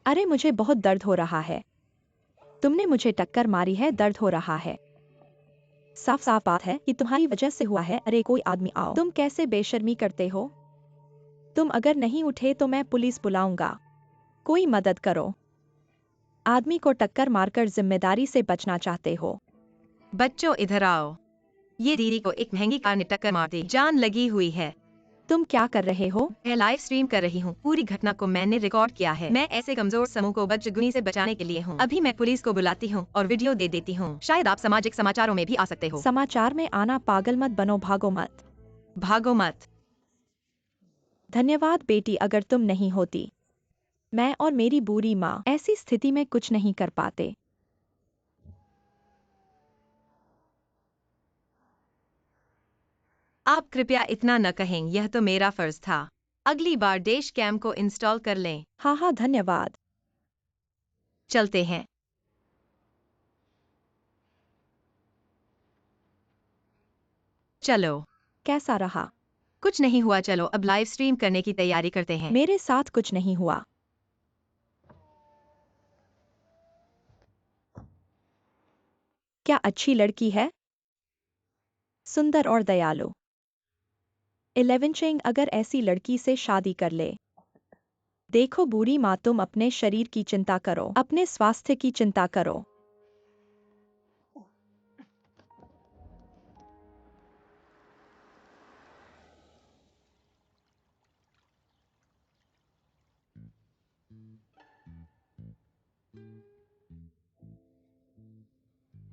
अरे मुझे बहुत दर्द हो रहा है। तुमने मुझे टक्कर मारी है, दर्द हो रहा है। साफ साफ बात है कि तुम्हारी वजह से हुआ है। अरे कोई आदमी आओ। तुम कैसे बेशर्मी करते हो? तुम अगर नहीं उठे तो मैं पुलिस बुलाऊंगा। कोई मदद करो। आदमी को टक्कर मारकर जिम्मेदारी से बचना चाहते हो? बच्चों इधर आओ। ये दीदी को एक महंगी कार ने टक्कर मार दी, जान लगी हुई है। तुम क्या कर रहे हो? मैं लाइव स्ट्रीम कर रही हूँ। पूरी घटना को मैंने रिकॉर्ड किया है। मैं ऐसे कमजोर समूह को बदशगुनी से बचाने के लिए हूँ। अभी मैं पुलिस को बुलाती हूँ और वीडियो दे देती हूँ। शायद आप सामाजिक समाचारों में भी आ सकते हो। समाचार में आना पागल मत बनो, भागो मत। भागो मत। धन्यवाद बेटी, अगर तुम नहीं होती मैं और मेरी बुरी माँ ऐसी स्थिति में कुछ नहीं कर पाते। आप कृपया इतना न कहें, यह तो मेरा फर्ज था। अगली बार डैश कैम को इंस्टॉल कर लें। हाँ हाँ धन्यवाद। चलते हैं। चलो। कैसा रहा? कुछ नहीं हुआ, चलो अब लाइव स्ट्रीम करने की तैयारी करते हैं। मेरे साथ कुछ नहीं हुआ। क्या अच्छी लड़की है, सुंदर और दयालु। 11 चेंग अगर ऐसी लड़की से शादी कर ले। देखो बुरी माँ, तुम अपने शरीर की चिंता करो, अपने स्वास्थ्य की चिंता करो।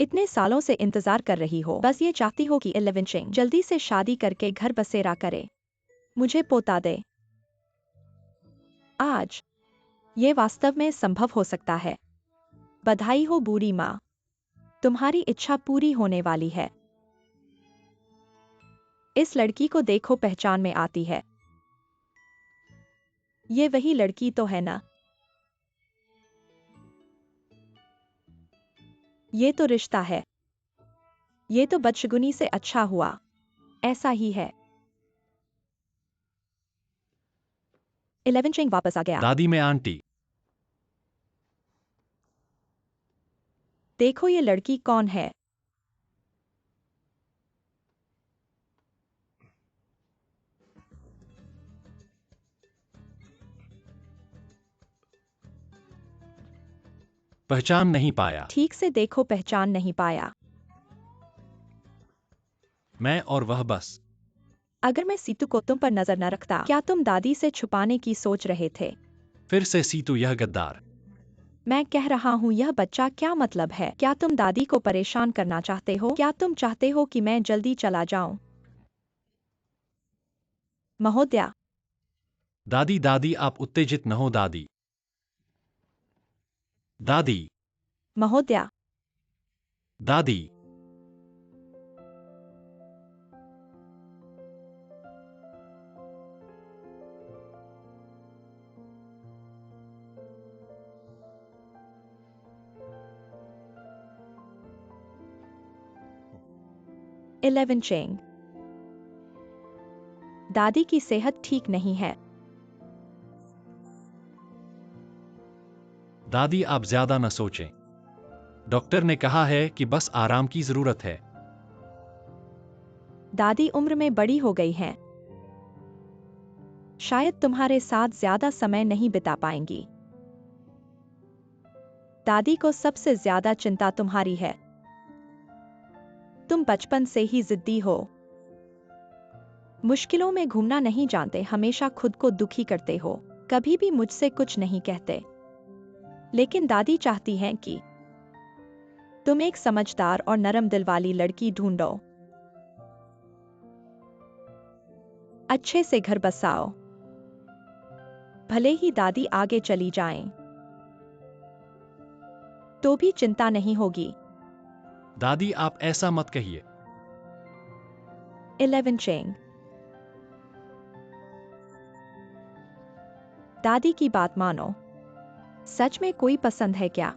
इतने सालों से इंतजार कर रही हो, बस ये चाहती हो कि 11 चेंग जल्दी से शादी करके घर बसेरा करे, मुझे पोता दे। आज ये वास्तव में संभव हो सकता है। बधाई हो बूढ़ी माँ, तुम्हारी इच्छा पूरी होने वाली है। इस लड़की को देखो, पहचान में आती है। ये वही लड़की तो है ना? ये तो रिश्ता है। ये तो बदशगुनी से अच्छा हुआ। ऐसा ही है। 11 चेंग वापस आ गया। दादी में आंटी। देखो ये लड़की कौन है। पहचान नहीं पाया। ठीक से देखो, पहचान नहीं पाया। मैं और वह बस। अगर मैं सीतू को तुम पर नजर न रखता, क्या तुम दादी से छुपाने की सोच रहे थे? फिर से सीतू, यह गद्दार। मैं कह रहा हूँ यह बच्चा क्या मतलब है? क्या तुम दादी को परेशान करना चाहते हो? क्या तुम चाहते हो कि मैं जल्दी चला जाऊं? महोदया। दादी दादी, आप उत्तेजित न हो दादी। दादी। महोदया। दादी। Eleven Cheng. दादी की सेहत ठीक नहीं है। दादी, आप ज्यादा न सोचें। डॉक्टर ने कहा है कि बस आराम की जरूरत है। दादी उम्र में बड़ी हो गई हैं। शायद तुम्हारे साथ ज्यादा समय नहीं बिता पाएंगी। दादी को सबसे ज्यादा चिंता तुम्हारी है। तुम बचपन से ही जिद्दी हो। मुश्किलों में घूमना नहीं जानते, हमेशा खुद को दुखी करते हो, कभी भी मुझसे कुछ नहीं कहते। लेकिन दादी चाहती हैं कि तुम एक समझदार और नरम दिल वाली लड़की ढूंढो। अच्छे से घर बसाओ। भले ही दादी आगे चली जाएं, तो भी चिंता नहीं होगी। दादी, आप ऐसा मत कहिए। 11 चेंग। दादी की बात मानो। सच में कोई पसंद है क्या?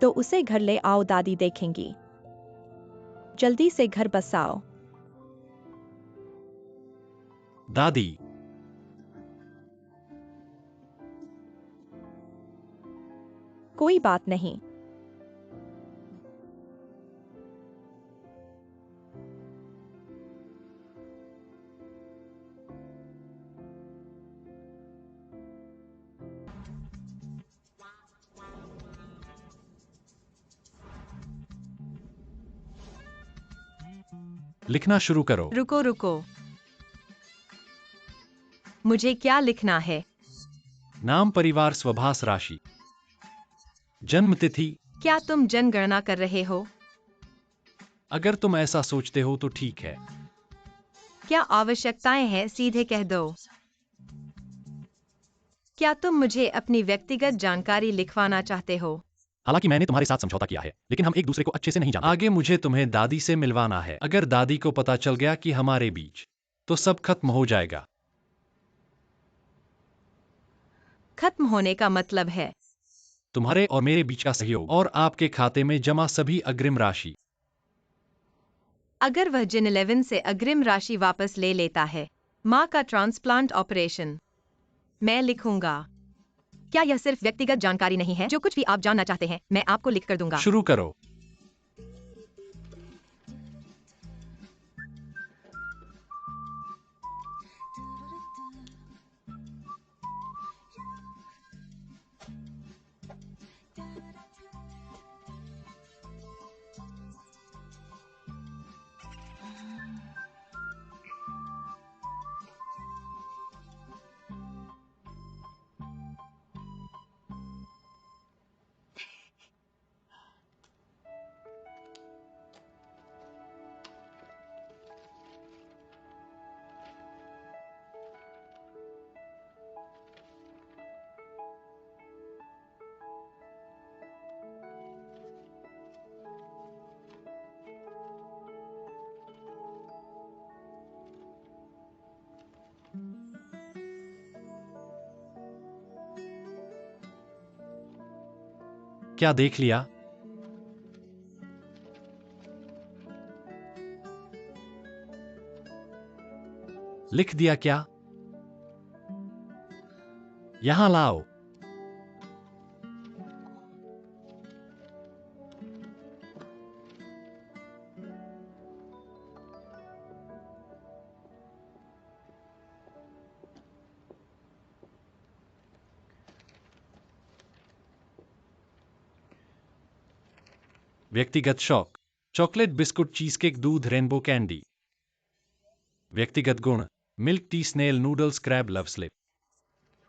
तो उसे घर ले आओ, दादी देखेंगी। जल्दी से घर बसाओ। दादी। कोई बात नहीं। लिखना शुरू करो। रुको रुको, मुझे क्या लिखना है? नाम, परिवार, स्वभाष, राशि, जन्म तिथि। क्या तुम जनगणना कर रहे हो? अगर तुम ऐसा सोचते हो तो ठीक है। क्या आवश्यकताएं हैं, सीधे कह दो। क्या तुम मुझे अपनी व्यक्तिगत जानकारी लिखवाना चाहते हो? हालांकि मैंने तुम्हारे साथ समझौता किया है, लेकिन हम एक दूसरे को अच्छे से नहीं जानते। आगे मुझे तुम्हें दादी से मिलवाना है। अगर दादी को पता चल गया कि हमारे बीच, तो सब खत्म हो जाएगा। खत्म होने का मतलब है तुम्हारे और मेरे बीच का सहयोग और आपके खाते में जमा सभी अग्रिम राशि। अगर वह जिन 11 से अग्रिम राशि वापस ले लेता है, माँ का ट्रांसप्लांट ऑपरेशन, मैं लिखूंगा। क्या यह सिर्फ व्यक्तिगत जानकारी नहीं है? जो कुछ भी आप जानना चाहते हैं, मैं आपको लिख कर दूंगा। शुरू करो। क्या देख लिया? लिख दिया क्या? यहां लाओ। व्यक्तिगत शौक, चॉकलेट, बिस्कुट, चीज़केक, दूध, रेनबो कैंडी। व्यक्तिगत गुण, milk tea, snail, noodles, crab, love slip.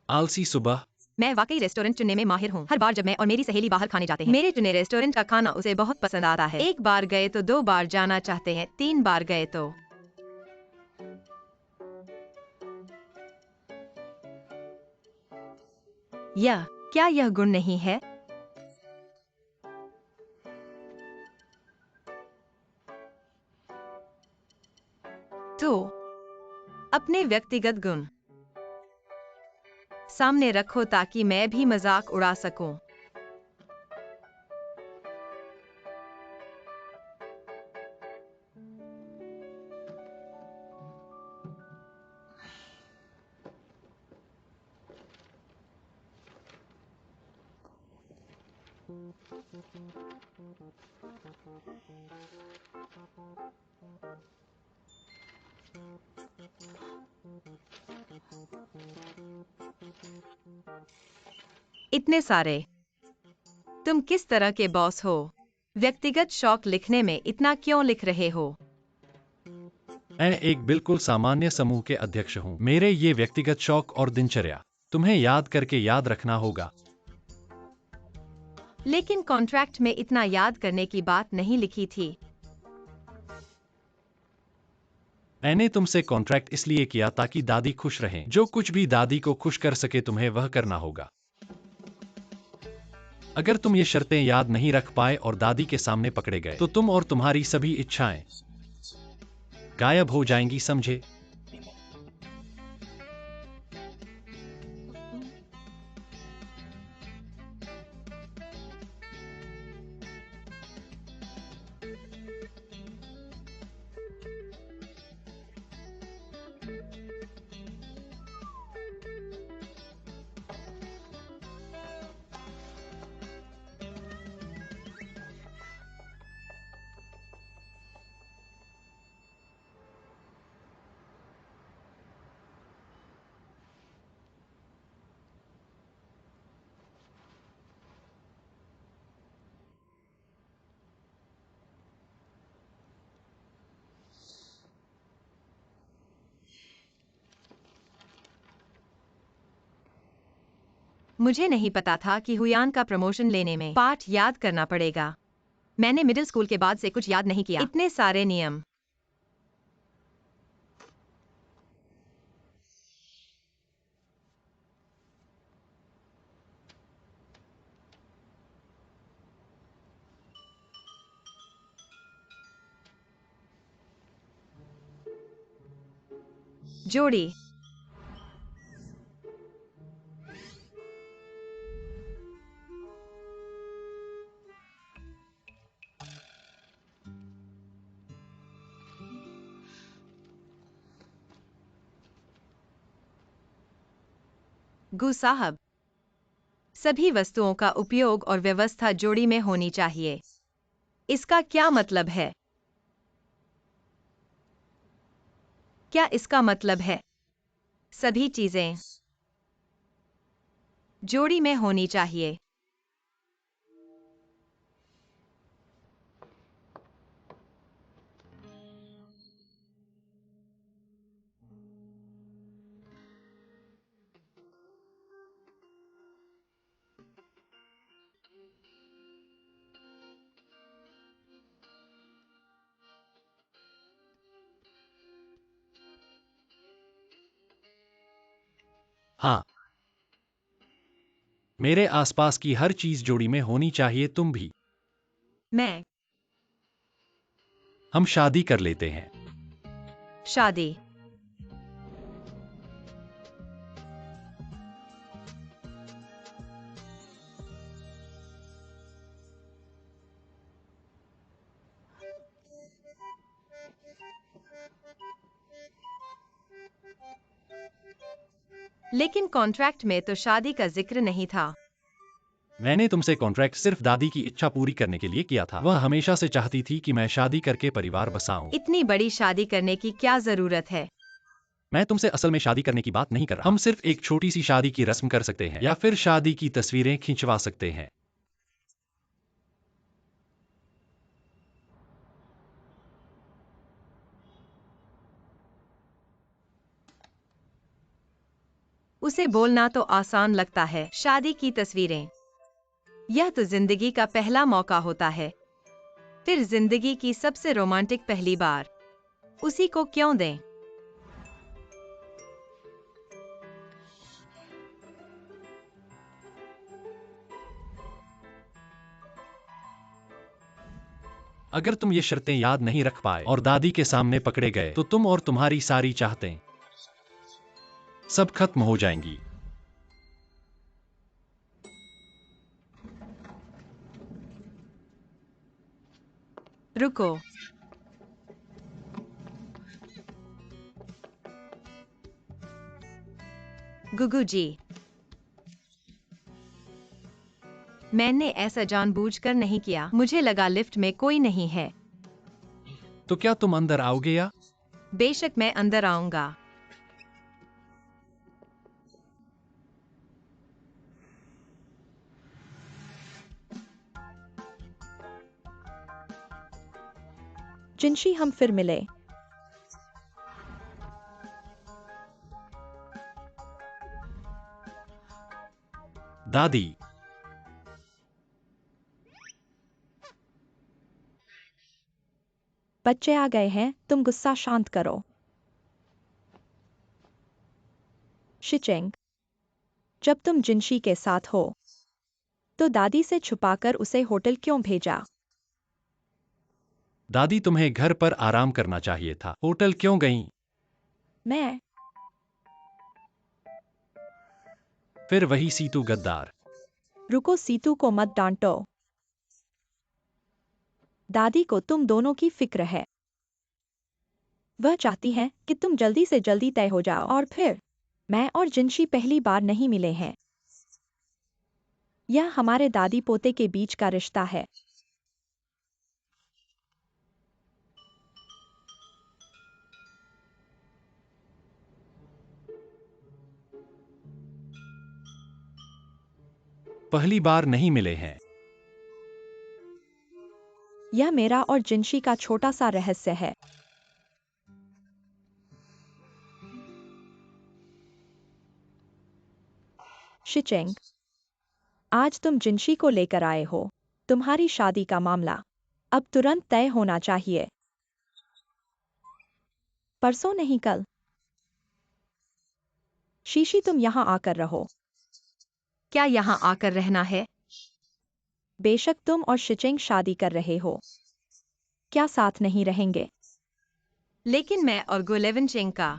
आलसी सुबह। मैं वाकई रेस्टोरेंट चुनने में माहिर हूँ। हर बार जब मैं और मेरी सहेली बाहर खाने जाते हैं, मेरे चुने रेस्टोरेंट का खाना उसे बहुत पसंद आता है। एक बार गए तो 2 बार जाना चाहते हैं, 3 बार गए तो। क्या यह गुण नहीं है? तो अपने व्यक्तिगत गुण सामने रखो ताकि मैं भी मजाक उड़ा सकूं। इतने सारे। तुम किस तरह के बॉस हो? व्यक्तिगत शौक लिखने में इतना क्यों लिख रहे हो? मैं एक बिल्कुल सामान्य समूह के अध्यक्ष हूँ। मेरे ये व्यक्तिगत शौक और दिनचर्या तुम्हें याद करके याद रखना होगा। लेकिन कॉन्ट्रैक्ट में इतना याद करने की बात नहीं लिखी थी। मैंने तुमसे कॉन्ट्रैक्ट इसलिए किया ताकि दादी खुश रहें। जो कुछ भी दादी को खुश कर सके तुम्हें वह करना होगा। अगर तुम ये शर्तें याद नहीं रख पाए और दादी के सामने पकड़े गए, तो तुम और तुम्हारी सभी इच्छाएं गायब हो जाएंगी, समझे? मुझे नहीं पता था कि हुयान का प्रमोशन लेने में पाठ याद करना पड़ेगा। मैंने मिडिल स्कूल के बाद से कुछ याद नहीं किया। इतने सारे नियम। जोड़ी। गु साहब, सभी वस्तुओं का उपयोग और व्यवस्था जोड़ी में होनी चाहिए। इसका क्या मतलब है? क्या इसका मतलब है सभी चीजें जोड़ी में होनी चाहिए? हाँ, मेरे आसपास की हर चीज जोड़ी में होनी चाहिए। तुम भी। मैं। हम शादी कर लेते हैं। शादी। लेकिन कॉन्ट्रैक्ट में तो शादी का जिक्र नहीं था। मैंने तुमसे कॉन्ट्रैक्ट सिर्फ दादी की इच्छा पूरी करने के लिए किया था। वह हमेशा से चाहती थी कि मैं शादी करके परिवार बसाऊं। इतनी बड़ी शादी करने की क्या जरूरत है? मैं तुमसे असल में शादी करने की बात नहीं कर रहा। हम सिर्फ एक छोटी सी शादी की रस्म कर सकते हैं या फिर शादी की तस्वीरें खिंचवा सकते हैं। उसे बोलना तो आसान लगता है, शादी की तस्वीरें। यह तो जिंदगी का पहला मौका होता है। फिर जिंदगी की सबसे रोमांटिक पहली बार उसी को क्यों दें? अगर तुम ये शर्तें याद नहीं रख पाए और दादी के सामने पकड़े गए तो तुम और तुम्हारी सारी चाहतें सब खत्म हो जाएंगी। रुको। गुगू जी, मैंने ऐसा जानबूझकर नहीं किया। मुझे लगा लिफ्ट में कोई नहीं है। तो क्या तुम अंदर आओगे या? बेशक मैं अंदर आऊंगा। जिनशी, हम फिर मिले। दादी। बच्चे आ गए हैं, तुम गुस्सा शांत करो। शिचेंग, जब तुम जिनशी के साथ हो तो दादी से छुपाकर उसे होटल क्यों भेजा? दादी, तुम्हें घर पर आराम करना चाहिए था। होटल क्यों गईं? मैं। फिर वही सीतू गद्दार। रुको, सीतू को मत डांटो। दादी को तुम दोनों की फिक्र है। वह चाहती है कि तुम जल्दी से जल्दी तय हो जाओ और फिर मैं और जिनशी पहली बार नहीं मिले हैं। यह हमारे दादी पोते के बीच का रिश्ता है। पहली बार नहीं मिले हैं। यह मेरा और जिनशी का छोटा सा रहस्य है। शिचेंग, आज तुम जिंशी को लेकर आए हो। तुम्हारी शादी का मामला अब तुरंत तय होना चाहिए। परसों नहीं, कल। शीशी, तुम यहाँ आकर रहो। क्या यहाँ आकर रहना है? बेशक तुम और शिचिंग शादी कर रहे हो, क्या साथ नहीं रहेंगे? लेकिन मैं और गुलेवन चेंग का।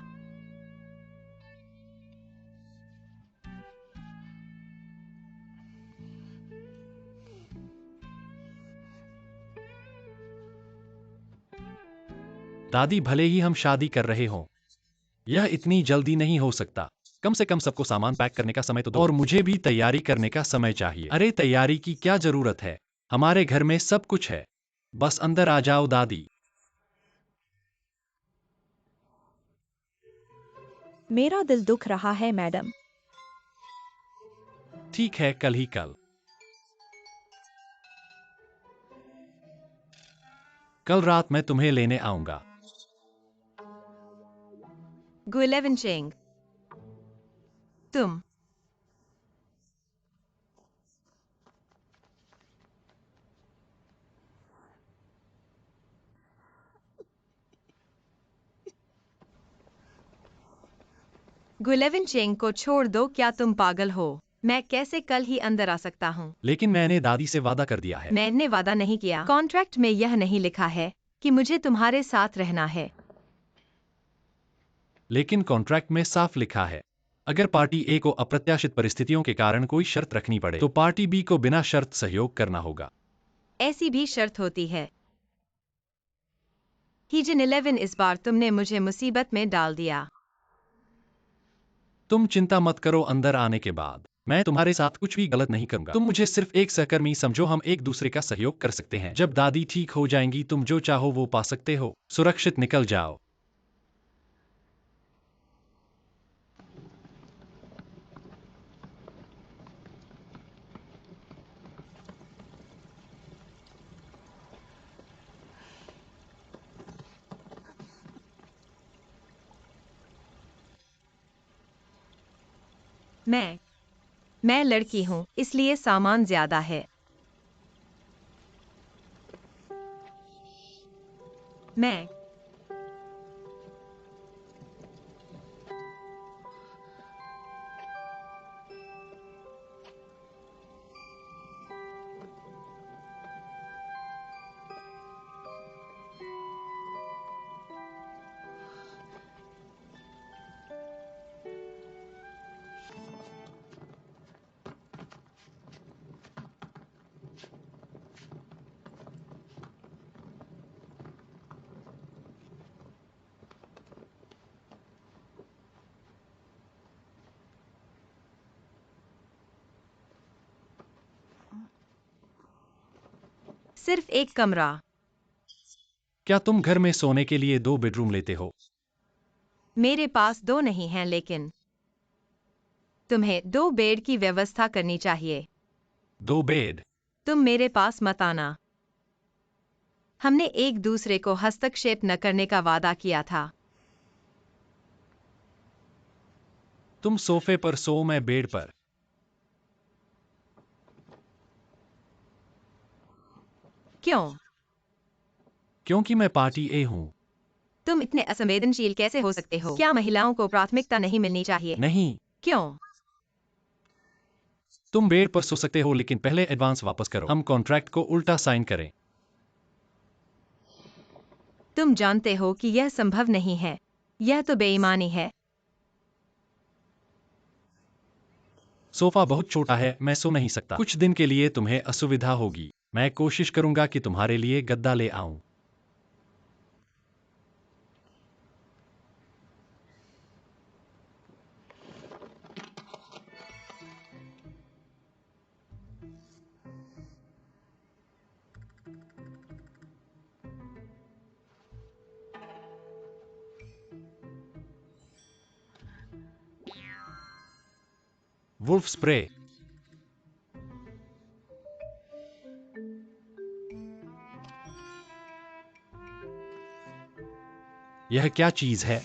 दादी, भले ही हम शादी कर रहे हों, यह इतनी जल्दी नहीं हो सकता। कम से कम सबको सामान पैक करने का समय तो दो, और मुझे भी तैयारी करने का समय चाहिए। अरे, तैयारी की क्या जरूरत है? हमारे घर में सब कुछ है। बस अंदर आ जाओ दादी। मेरा दिल दुख रहा है मैडम। ठीक है, कल ही कल। कल रात मैं तुम्हें लेने आऊंगा। गुलेवन चेंग, तुम। गुलेवन चेंग को छोड़ दो, क्या तुम पागल हो? मैं कैसे कल ही अंदर आ सकता हूँ? लेकिन मैंने दादी से वादा कर दिया है। मैंने वादा नहीं किया। कॉन्ट्रैक्ट में यह नहीं लिखा है कि मुझे तुम्हारे साथ रहना है। लेकिन कॉन्ट्रैक्ट में साफ लिखा है, अगर पार्टी ए को अप्रत्याशित परिस्थितियों के कारण कोई शर्त रखनी पड़े तो पार्टी बी को बिना शर्त सहयोग करना होगा। ऐसी भी शर्त होती है। हीजन 11, इस बार तुमने मुझे मुसीबत में डाल दिया। तुम चिंता मत करो, अंदर आने के बाद मैं तुम्हारे साथ कुछ भी गलत नहीं करूंगा। तुम मुझे सिर्फ एक सहकर्मी समझो, हम एक दूसरे का सहयोग कर सकते हैं। जब दादी ठीक हो जाएंगी तुम जो चाहो वो पा सकते हो। सुरक्षित निकल जाओ। मैं लड़की हूँ, इसलिए सामान ज्यादा है। मैं सिर्फ एक कमरा। क्या तुम घर में सोने के लिए 2 बेडरूम लेते हो? मेरे पास 2 नहीं हैं, लेकिन तुम्हें 2 बेड की व्यवस्था करनी चाहिए। 2 बेड? तुम मेरे पास मत आना। हमने एक दूसरे को हस्तक्षेप न करने का वादा किया था। तुम सोफे पर सो, मैं बेड पर। क्यों? क्योंकि मैं पार्टी ए हूं। तुम इतने असंवेदनशील कैसे हो सकते हो? क्या महिलाओं को प्राथमिकता नहीं मिलनी चाहिए? नहीं, क्यों? तुम बेड पर सो सकते हो, लेकिन पहले एडवांस वापस करो। हम कॉन्ट्रैक्ट को उल्टा साइन करें। तुम जानते हो कि यह संभव नहीं है। यह तो बेईमानी है। सोफा बहुत छोटा है, मैं सो नहीं सकता। कुछ दिन के लिए तुम्हें असुविधा होगी। मैं कोशिश करूंगा कि तुम्हारे लिए गद्दा ले आऊं। Wolf spray. यह क्या चीज है?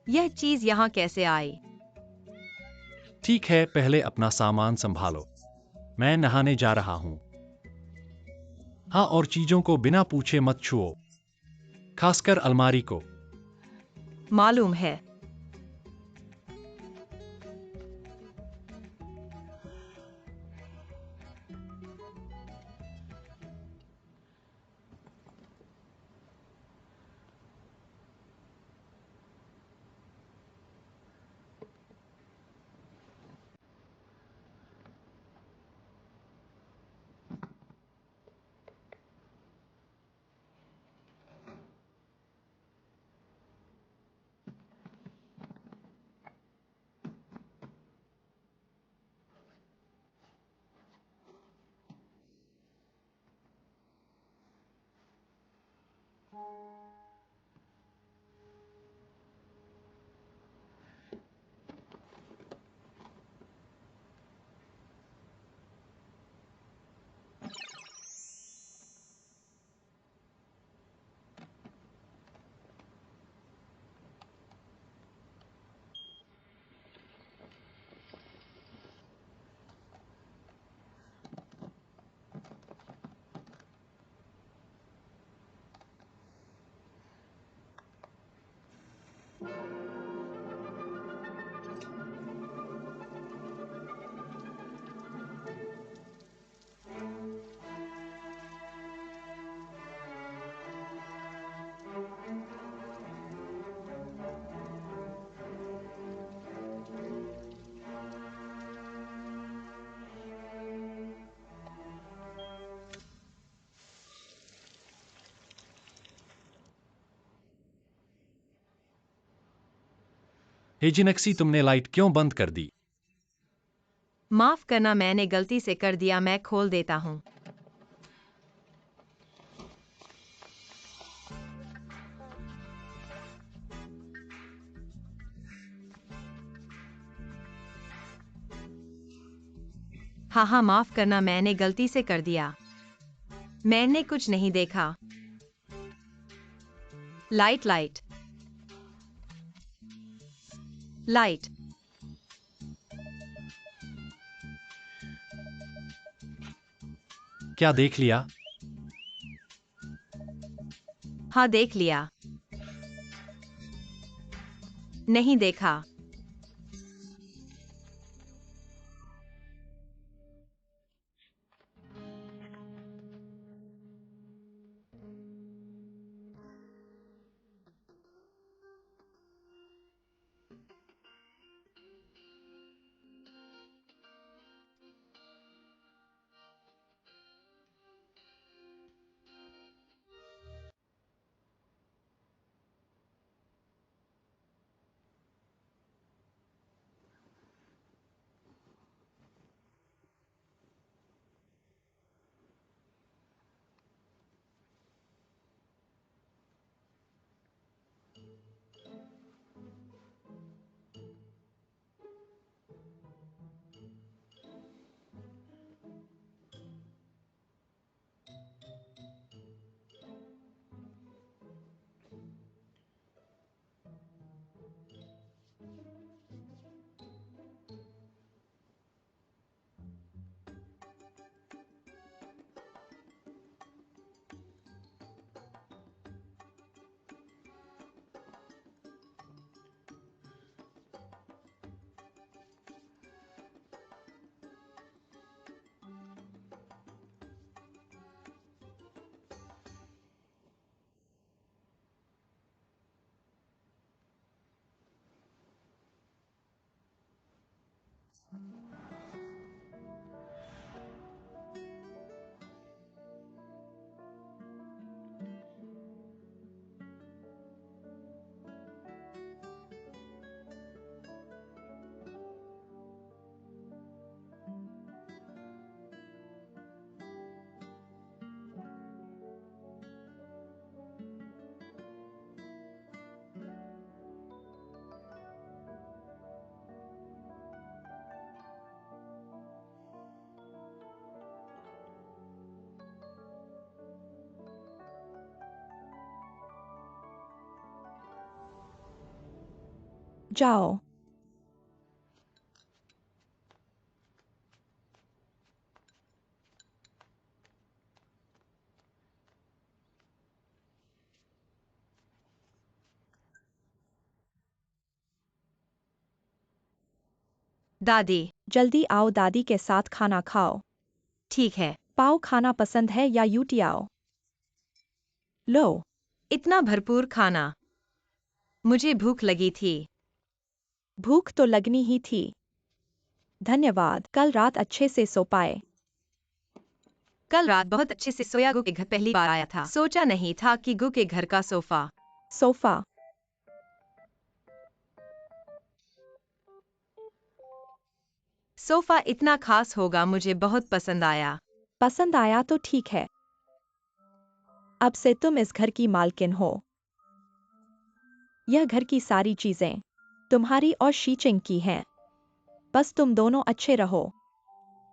यह चीज यहाँ कैसे आई? ठीक है, पहले अपना सामान संभालो। मैं नहाने जा रहा हूँ। हाँ, और चीजों को बिना पूछे मत छुओ, खासकर अलमारी को। मालूम है। हेजिनक्सी, तुमने लाइट क्यों बंद कर दी? माफ करना, मैंने गलती से कर दिया। मैं खोल देता हूँ। हाँ हाँ, माफ करना, मैंने गलती से कर दिया। मैंने कुछ नहीं देखा। Light light light. क्या देख लिया? हाँ, देख लिया। नहीं देखा। जाओ। दादी। जल्दी आओ, दादी के साथ खाना खाओ। ठीक है। पाव खाना पसंद है या यूटियाओ? लो। इतना भरपूर खाना। मुझे भूख लगी थी। भूख तो लगनी ही थी। धन्यवाद। कल रात अच्छे से सो पाए? कल रात बहुत अच्छे से सोया। गु के घर पहली बार आया था। सोचा नहीं था कि गु के घर का सोफा। सोफा। सोफा इतना खास होगा, मुझे बहुत पसंद आया। पसंद आया तो ठीक है। अब से तुम इस घर की मालकिन हो। यह घर की सारी चीजें तुम्हारी और शीचिंग की हैं। बस तुम दोनों अच्छे रहो।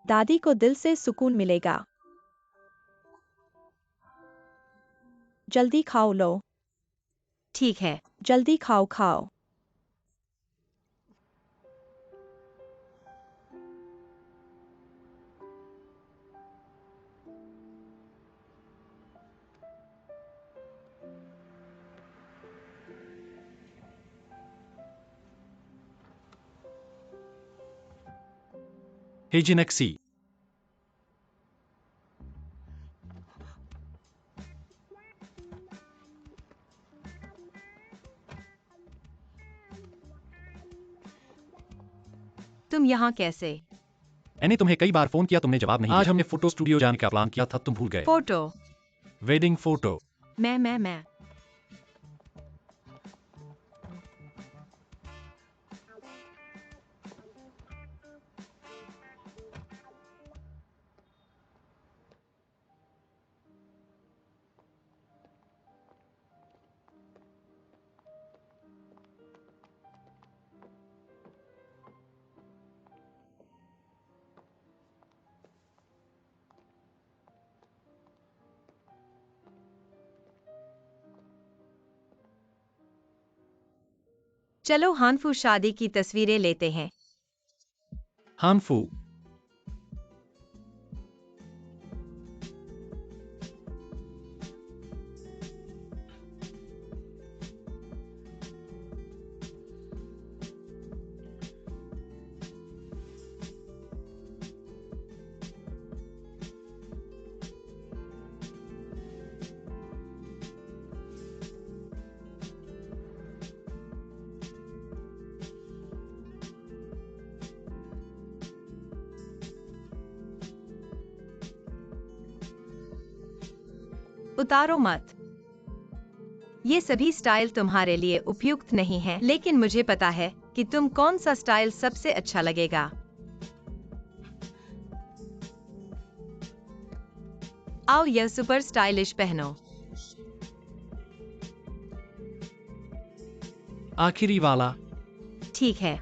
दादी को दिल से सुकून मिलेगा। जल्दी खाओ। लो। ठीक है। जल्दी खाओ खाओ। हेजिनेक्सी। तुम यहाँ कैसे? मैंने तुम्हें कई बार फोन किया, तुमने जवाब नहीं दिया। आज हमने फोटो स्टूडियो जाने का प्लान किया था, तुम भूल गए। फोटो। Wedding photo. मैं चलो हानफू शादी की तस्वीरें लेते हैं। हानफू। उतारो मत। ये सभी स्टाइल तुम्हारे लिए उपयुक्त नहीं है, लेकिन मुझे पता है कि तुम कौन सा स्टाइल सबसे अच्छा लगेगा। आओ, यह सुपर स्टाइलिश पहनो। आखिरी वाला। ठीक है।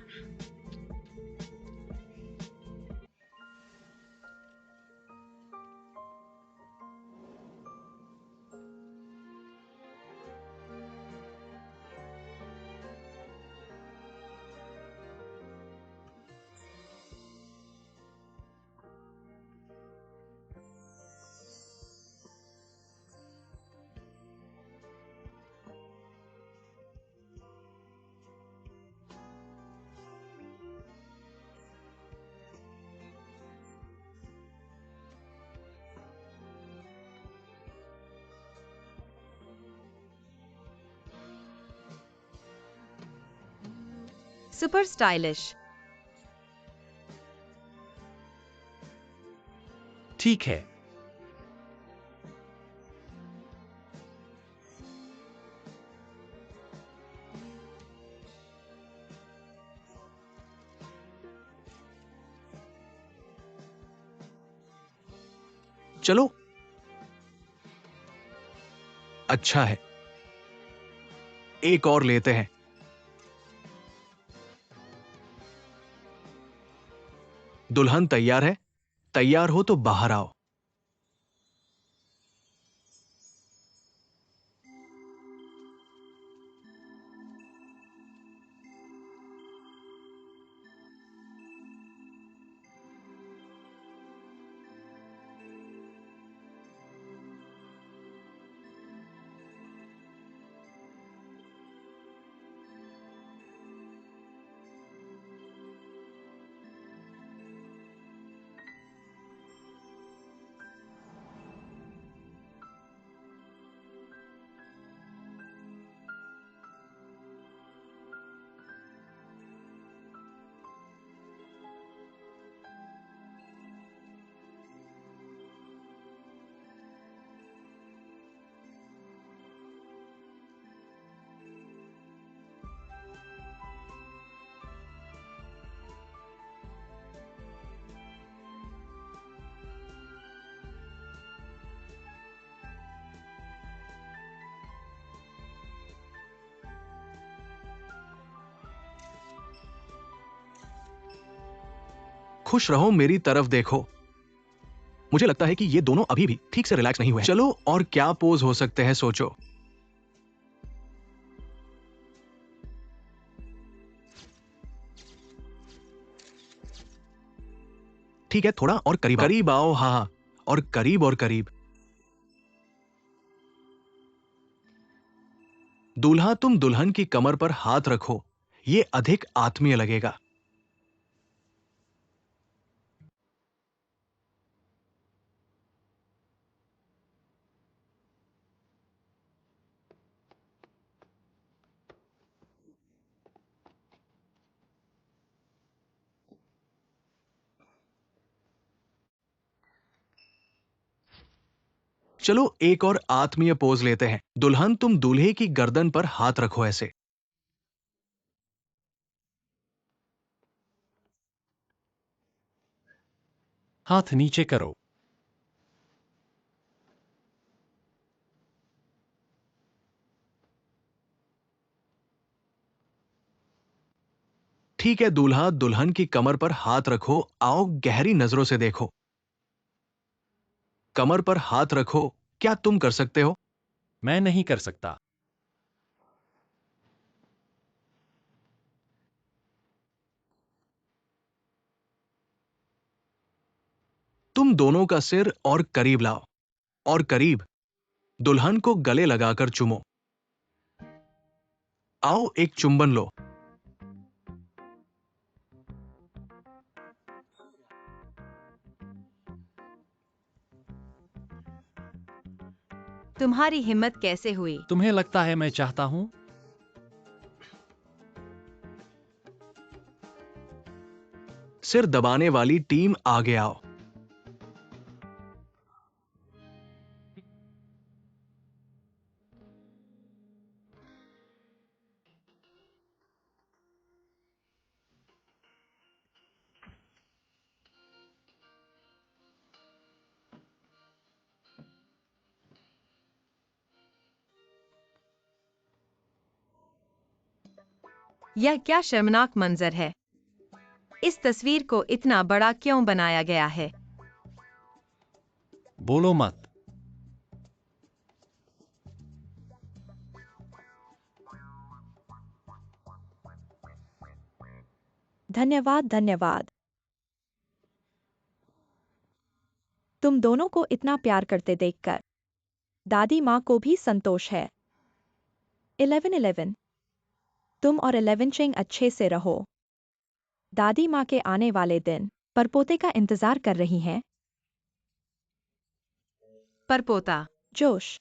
Super stylish. ठीक है। चलो। अच्छा है, एक और लेते हैं। दुल्हन तैयार है? तैयार हो तो बाहर आओ। खुश रहो, मेरी तरफ देखो। मुझे लगता है कि ये दोनों अभी भी ठीक से रिलैक्स नहीं हुए। चलो और क्या पोज हो सकते हैं, सोचो। ठीक है, थोड़ा और करीब करीब आओ। हाँ, और करीब और करीब। दूल्हा, तुम दुल्हन की कमर पर हाथ रखो, ये अधिक आत्मीय लगेगा। चलो एक और आत्मीय पोज लेते हैं। दुल्हन, तुम दूल्हे की गर्दन पर हाथ रखो ऐसे। हाथ नीचे करो। ठीक है दूल्हा, दुल्हन की कमर पर हाथ रखो। आओ गहरी नजरों से देखो। कमर पर हाथ रखो। क्या तुम कर सकते हो? मैं नहीं कर सकता। तुम दोनों का सिर और करीब लाओ, और करीब। दुल्हन को गले लगाकर चूमो। आओ एक चुंबन लो। तुम्हारी हिम्मत कैसे हुई? तुम्हें लगता है मैं चाहता हूं? सिर दबाने वाली टीम आगे आओ। यह क्या शर्मनाक मंजर है। इस तस्वीर को इतना बड़ा क्यों बनाया गया है? बोलो मत। धन्यवाद, धन्यवाद। तुम दोनों को इतना प्यार करते देखकर दादी माँ को भी संतोष है। 11-11। तुम और 11 चिंग अच्छे से रहो। दादी माँ के आने वाले दिन परपोते का इंतजार कर रही हैं। परपोता। जोश,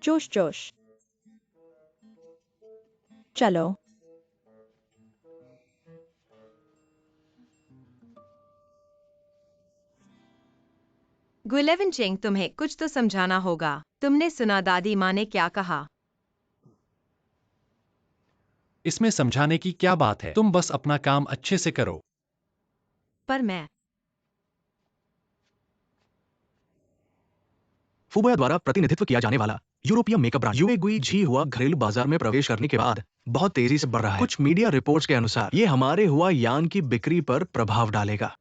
जोश, जोश। चलो। गुलेवन चिंग, तुम्हें कुछ तो समझाना होगा। तुमने सुना दादी माँ ने क्या कहा? इसमें समझाने की क्या बात है? तुम बस अपना काम अच्छे से करो। पर मैं फुबोया द्वारा प्रतिनिधित्व किया जाने वाला यूरोपीय मेकअप ब्रांड यूए गुई जी हुआ घरेलू बाजार में प्रवेश करने के बाद बहुत तेजी से बढ़ रहा है। कुछ मीडिया रिपोर्ट्स के अनुसार ये हमारे हुआ यान की बिक्री पर प्रभाव डालेगा।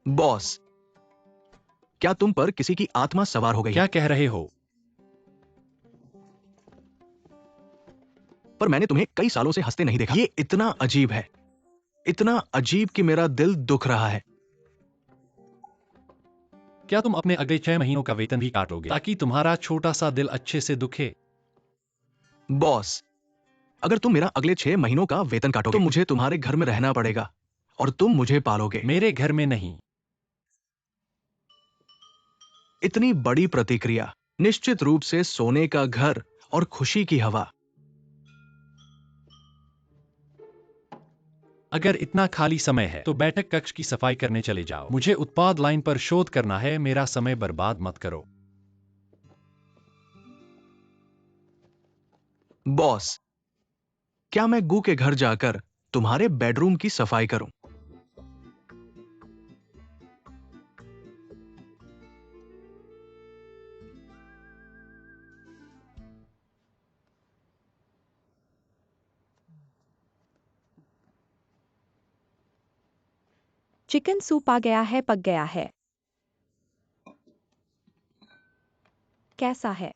बॉस, क्या तुम पर किसी की आत्मा सवार हो गई है? क्या कह रहे हो? पर मैंने तुम्हें कई सालों से हंसते नहीं देखा। ये इतना अजीब है, इतना अजीब कि मेरा दिल दुख रहा है। क्या तुम अपने अगले 6 महीनों का वेतन भी काटोगे ताकि तुम्हारा छोटा सा दिल अच्छे से दुखे? बॉस, अगर तुम मेरा अगले 6 महीनों का वेतन काटोगे तो मुझे तुम्हारे घर में रहना पड़ेगा और तुम मुझे पालोगे। मेरे घर में नहीं। इतनी बड़ी प्रतिक्रिया, निश्चित रूप से सोने का घर और खुशी की हवा। अगर इतना खाली समय है तो बैठक कक्ष की सफाई करने चले जाओ। मुझे उत्पाद लाइन पर शोध करना है, मेरा समय बर्बाद मत करो। बॉस, क्या मैं गू के घर जाकर तुम्हारे बेडरूम की सफाई करूं? चिकन सूप आ गया है, पक गया है। कैसा है?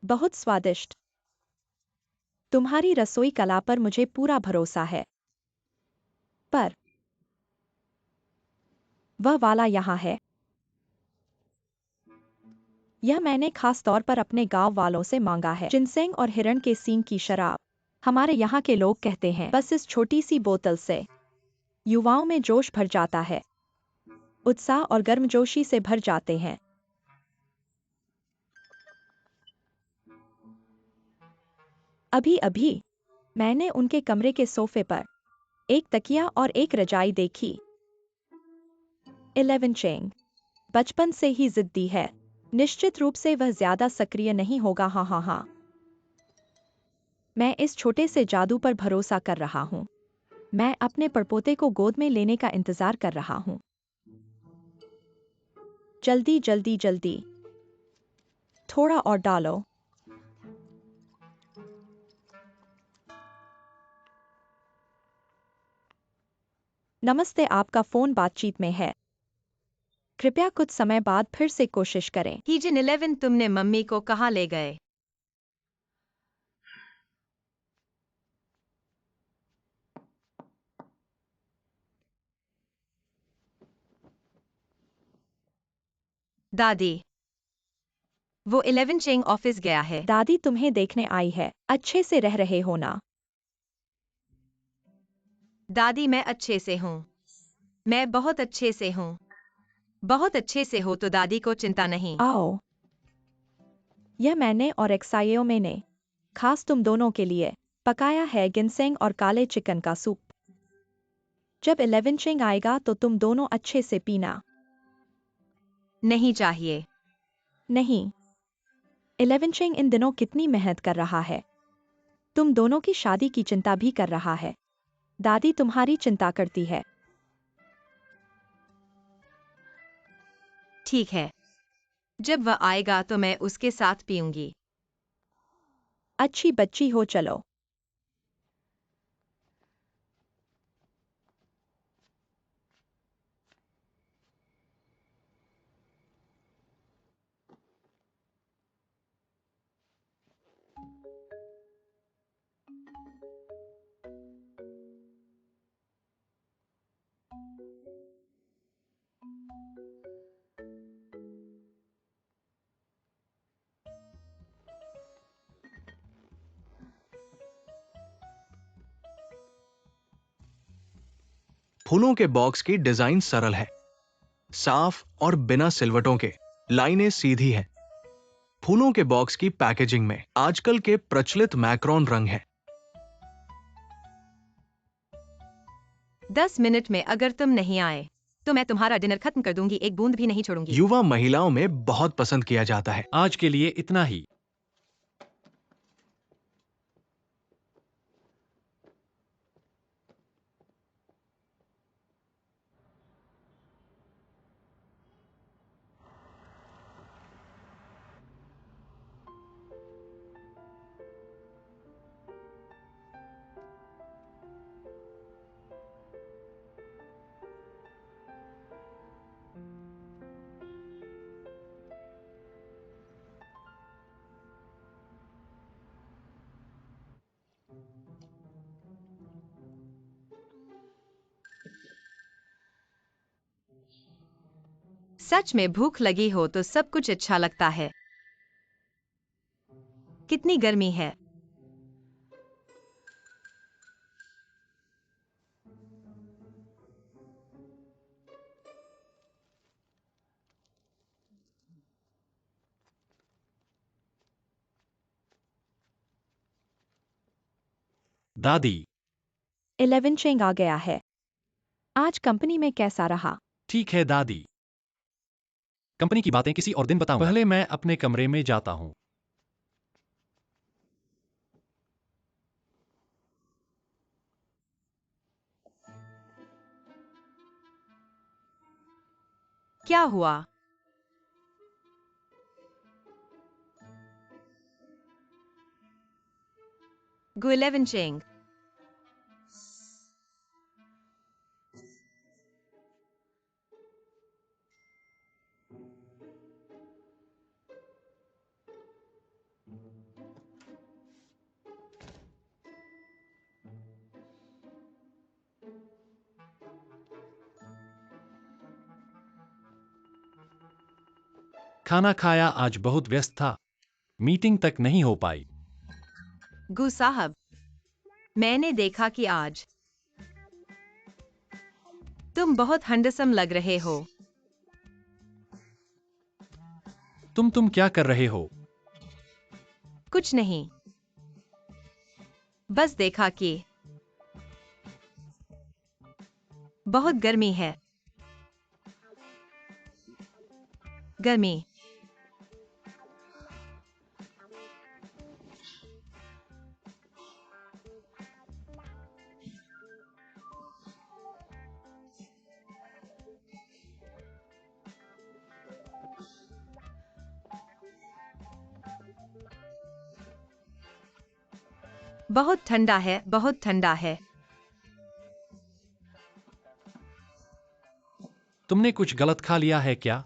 बहुत स्वादिष्ट। तुम्हारी रसोई कला पर मुझे पूरा भरोसा है। पर वह वाला यहाँ है। यह मैंने खास तौर पर अपने गांव वालों से मांगा है। जिनसेंग और हिरण के सींग की शराब। हमारे यहाँ के लोग कहते हैं, बस इस छोटी सी बोतल से युवाओं में जोश भर जाता है, उत्साह और गर्मजोशी से भर जाते हैं। अभी अभी मैंने उनके कमरे के सोफे पर एक तकिया और एक रजाई देखी। 11 चेंग बचपन से ही जिद्दी है। निश्चित रूप से वह ज्यादा सक्रिय नहीं होगा। हाँ हाँ हाँ, मैं इस छोटे से जादू पर भरोसा कर रहा हूँ। मैं अपने परपोते को गोद में लेने का इंतजार कर रहा हूँ। जल्दी जल्दी जल्दी, थोड़ा और डालो। नमस्ते, आपका फोन बातचीत में है। कृपया कुछ समय बाद फिर से कोशिश करें। कीजिन 11, तुमने मम्मी को कहाँ ले गए? दादी, वो 11 चेंग ऑफिस गया है। दादी तुम्हें देखने आई है। अच्छे से रह रहे हो ना? दादी, मैं अच्छे से हूँ। मैं बहुत अच्छे से हूँ। बहुत अच्छे से हो तो दादी को चिंता नहीं। आओ, यह मैंने और एक्साइयो मैंने खास तुम दोनों के लिए पकाया है, गिनसेंग और काले चिकन का सूप। जब 11 चिंग आएगा तो तुम दोनों अच्छे से पीना। नहीं चाहिए। नहीं, 11 चिंग इन दिनों कितनी मेहनत कर रहा है। तुम दोनों की शादी की चिंता भी कर रहा है। दादी तुम्हारी चिंता करती है। ठीक है, जब वह आएगा तो मैं उसके साथ पीऊंगी। अच्छी बच्ची हो, चलो। फूलों के बॉक्स की डिजाइन सरल है, साफ और बिना सिलवटों के। लाइनें सीधी हैं। फूलों के बॉक्स की पैकेजिंग में आजकल के प्रचलित मैक्रोन रंग है। 10 मिनट में अगर तुम नहीं आए तो मैं तुम्हारा डिनर खत्म कर दूंगी, एक बूंद भी नहीं छोड़ूंगी। युवा महिलाओं में बहुत पसंद किया जाता है। आज के लिए इतना ही। सच में भूख लगी हो तो सब कुछ अच्छा लगता है। कितनी गर्मी है। दादी, 11 चेंग आ गया है। आज कंपनी में कैसा रहा? ठीक है दादी, कंपनी की बातें किसी और दिन बताऊं। पहले मैं अपने कमरे में जाता हूं। क्या हुआ? Gu11 Cheng। खाना खाया, आज बहुत व्यस्त था, मीटिंग तक नहीं हो पाई। गु साहब, मैंने देखा कि आज तुम बहुत हैंडसम लग रहे हो। तुम क्या कर रहे हो? कुछ नहीं, बस देखा कि बहुत गर्मी है। गर्मी। बहुत ठंडा है, बहुत ठंडा है। तुमने कुछ गलत खा लिया है क्या?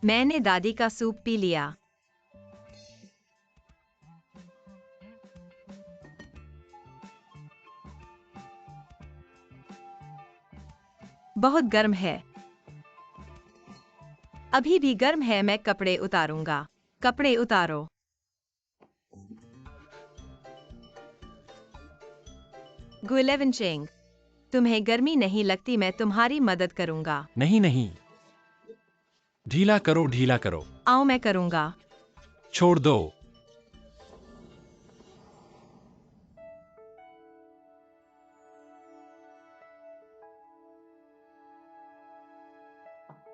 मैंने दादी का सूप पी लिया। बहुत गर्म है। अभी भी गर्म है। मैं कपड़े उतारूंगा। कपड़े उतारो। Gu11 Cheng, तुम्हें गर्मी नहीं लगती? मैं तुम्हारी मदद करूंगा। नहीं नहीं, ढीला करो, ढीला करो। आओ, मैं करूंगा। छोड़ दो।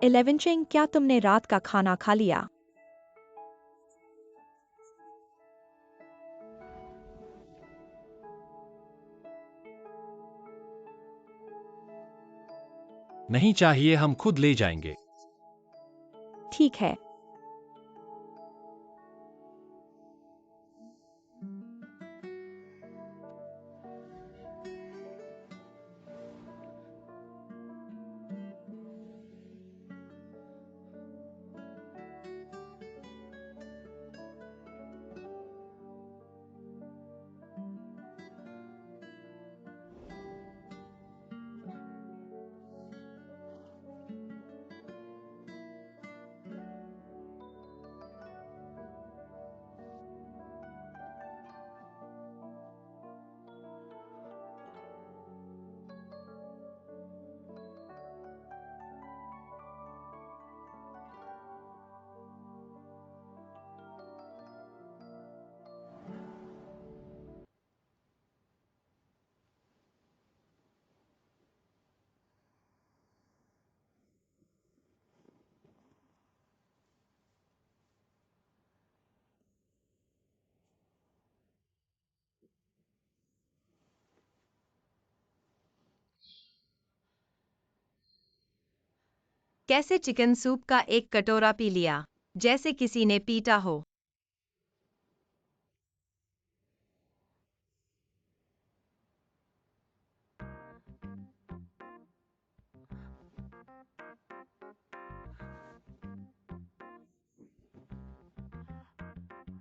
इलेवन चेंग, क्या तुमने रात का खाना खा लिया? नहीं चाहिए, हम खुद ले जाएंगे। ठीक है। कैसे चिकन सूप का एक कटोरा पी लिया, जैसे किसी ने पीटा हो।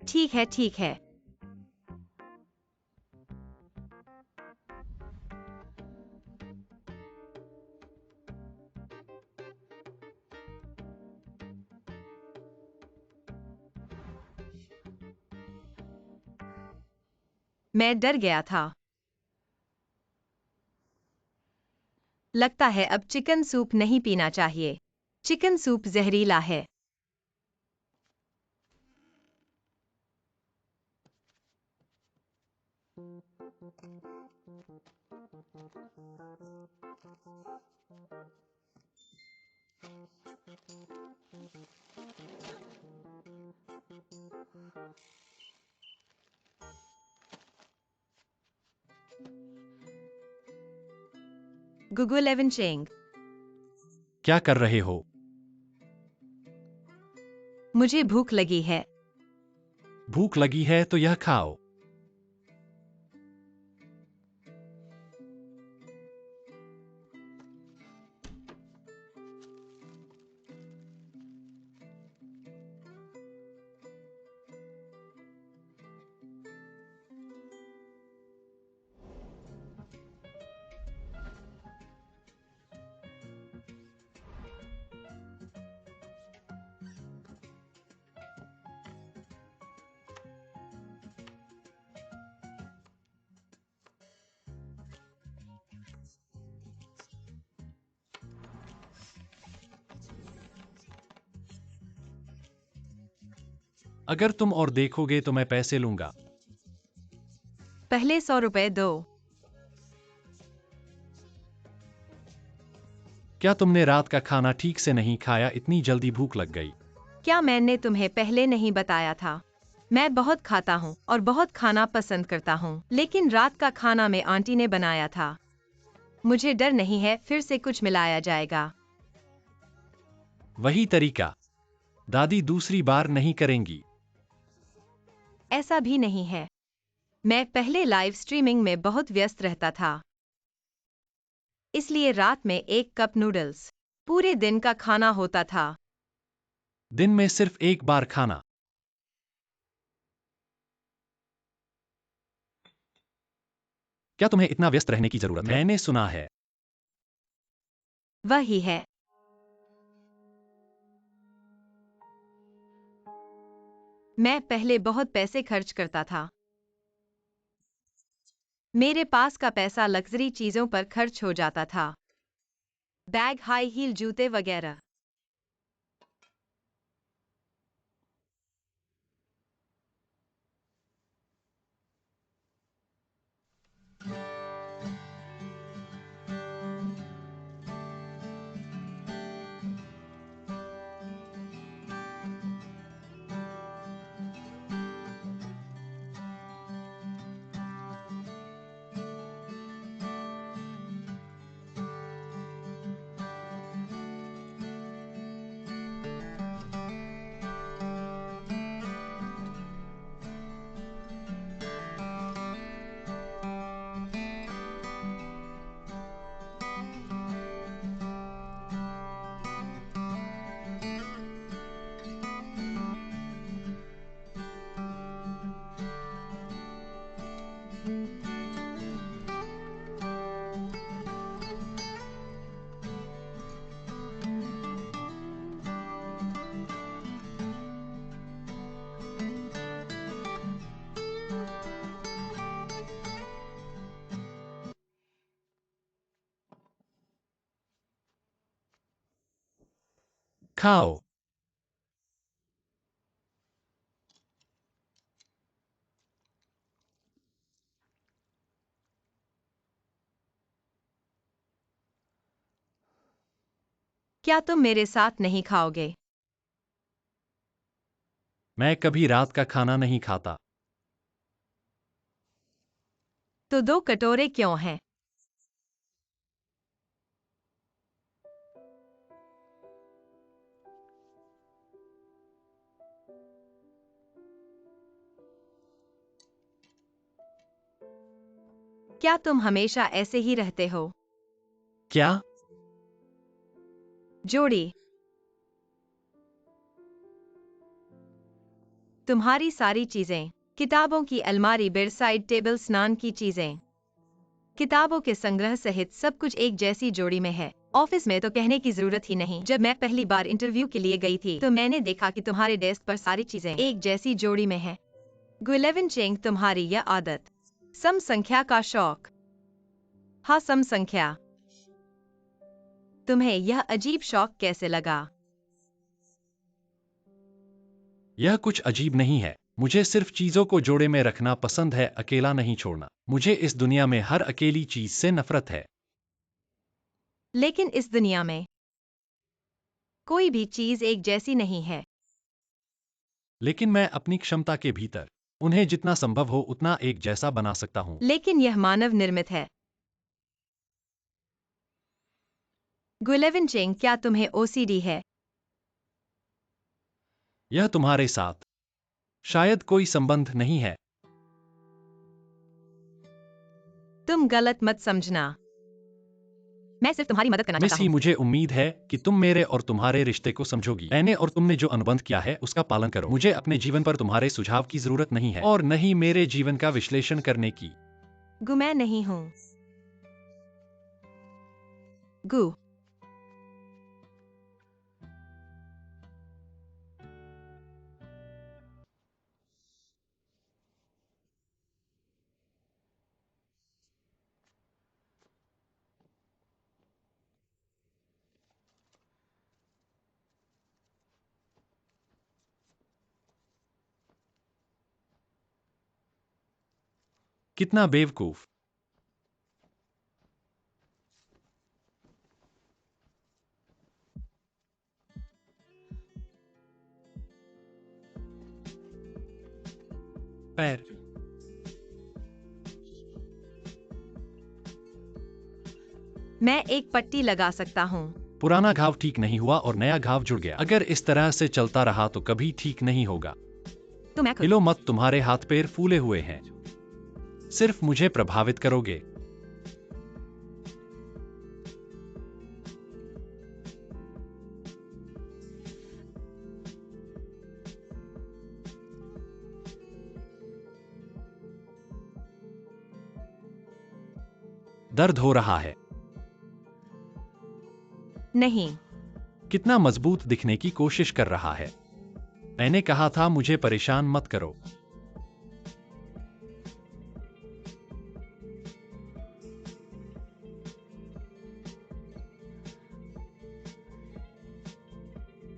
ठीक है, ठीक है। मैं डर गया था। लगता है अब चिकन सूप नहीं पीना चाहिए। चिकन सूप जहरीला है। Google Evan Cheng, क्या कर रहे हो? मुझे भूख लगी है। भूख लगी है तो यह खाओ। अगर तुम और देखोगे तो मैं पैसे लूंगा। पहले 100 रुपए दो। क्या तुमने रात का खाना ठीक से नहीं खाया? इतनी जल्दी भूख लग गई। क्या मैंने तुम्हें पहले नहीं बताया था? मैं बहुत खाता हूँ और बहुत खाना पसंद करता हूँ, लेकिन रात का खाना में आंटी ने बनाया था। मुझे डर नहीं है फिर से कुछ मिलाया जाएगा। वही तरीका। दादी दूसरी बार नहीं करेंगी। ऐसा भी नहीं है। मैं पहले लाइव स्ट्रीमिंग में बहुत व्यस्त रहता था, इसलिए रात में 1 कप नूडल्स पूरे दिन का खाना होता था। दिन में सिर्फ एक बार खाना। क्या तुम्हें इतना व्यस्त रहने की जरूरत है? मैंने सुना है। वही है। मैं पहले बहुत पैसे खर्च करता था। मेरे पास का पैसा लग्जरी चीजों पर खर्च हो जाता था, बैग, हाई हील जूते वगैरह। खाओ। क्या तुम मेरे साथ नहीं खाओगे? मैं कभी रात का खाना नहीं खाता। तो 2 कटोरे क्यों हैं? क्या तुम हमेशा ऐसे ही रहते हो? क्या? जोड़ी। तुम्हारी सारी चीजें, किताबों की अलमारी, बेडसाइड टेबल, स्नान की चीजें, किताबों के संग्रह सहित सब कुछ एक जैसी जोड़ी में है। ऑफिस में तो कहने की जरूरत ही नहीं। जब मैं पहली बार इंटरव्यू के लिए गई थी तो मैंने देखा कि तुम्हारे डेस्क पर सारी चीजें एक जैसी जोड़ी में है। गुलेवन चेंग, तुम्हारी यह आदत, सम संख्या का शौक। हाँ, सम संख्या। तुम्हें यह अजीब शौक कैसे लगा? यह कुछ अजीब नहीं है। मुझे सिर्फ चीजों को जोड़े में रखना पसंद है, अकेला नहीं छोड़ना। मुझे इस दुनिया में हर अकेली चीज से नफरत है। लेकिन इस दुनिया में कोई भी चीज एक जैसी नहीं है। लेकिन मैं अपनी क्षमता के भीतर उन्हें जितना संभव हो उतना एक जैसा बना सकता हूँ। लेकिन यह मानव निर्मित है। गुलेविन चेंग, क्या तुम्हें ओसीडी है? यह तुम्हारे साथ शायद कोई संबंध नहीं है। तुम गलत मत समझना। मैं सिर्फ तुम्हारी मदद करना चाहता मिसी, हूँ। मुझे उम्मीद है कि तुम मेरे और तुम्हारे रिश्ते को समझोगी। मैंने और तुमने जो अनुबंध किया है उसका पालन करो। मुझे अपने जीवन पर तुम्हारे सुझाव की जरूरत नहीं है और न ही मेरे जीवन का विश्लेषण करने की। गु, मैं नहीं हूँ। गु, कितना बेवकूफ। पैर। मैं एक पट्टी लगा सकता हूँ। पुराना घाव ठीक नहीं हुआ और नया घाव जुड़ गया। अगर इस तरह से चलता रहा तो कभी ठीक नहीं होगा। तो मैं खुद हिलो मत, तुम्हारे हाथ पैर फूले हुए हैं। सिर्फ मुझे प्रभावित करोगे। दर्द हो रहा है। नहीं। कितना मजबूत दिखने की कोशिश कर रहा है। मैंने कहा था मुझे परेशान मत करो।